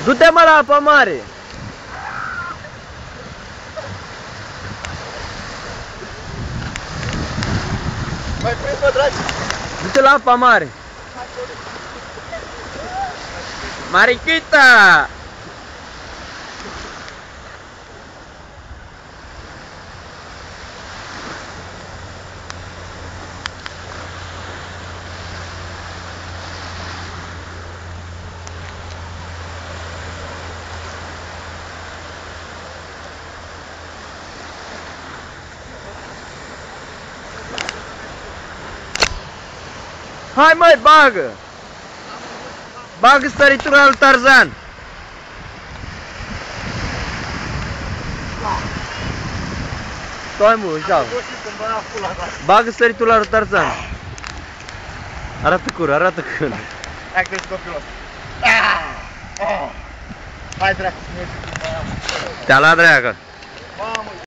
Du-te mă la apa mare! Mai prins, mă, dragi! Du-te la apa mare! Marichita! Hai măi, bagă! Bagă stăritura lui Tarzan! Stai mă, așa. Bagă stăritura lui Tarzan! Arată cură, arată cură! Hai că ești copilul! Hai, dracu! Te-a luat dreacă! Mamă!